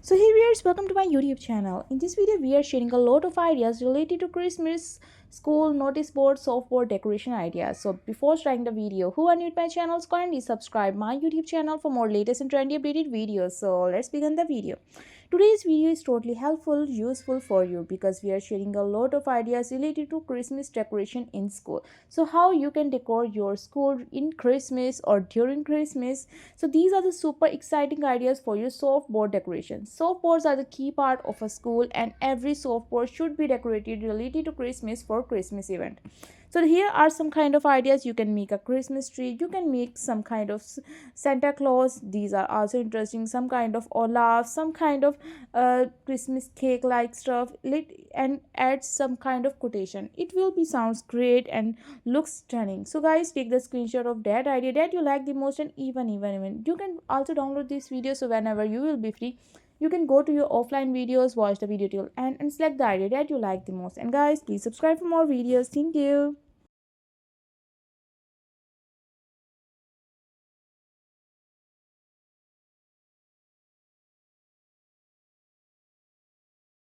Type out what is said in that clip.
So hey viewers, welcome to my YouTube channel. In this video, we are sharing a lot of ideas related to Christmas, school, notice board, softboard decoration ideas. So before starting the video, who are new to my channel, kindly subscribe my YouTube channel for more latest and trendy updated videos. So let's begin the video. Today's video is totally helpful, useful for you because we are sharing a lot of ideas related to Christmas decoration in school. So how you can decor your school in Christmas or during Christmas. So these are the super exciting ideas for your soft board decoration. Soft boards are the key part of a school and every soft board should be decorated related to Christmas for Christmas event. So here are some kind of ideas. You can make a Christmas tree, you can make some kind of Santa Claus. These are also interesting. Some kind of Olaf, some kind of Christmas cake like stuff. And add some kind of quotation. It will be sounds great and looks stunning. So guys, take the screenshot of that idea that you like the most, and even you can also download this video. So whenever you will be free, you can go to your offline videos, watch the video till end, and select the idea that you like the most. And guys, please subscribe for more videos. Thank you.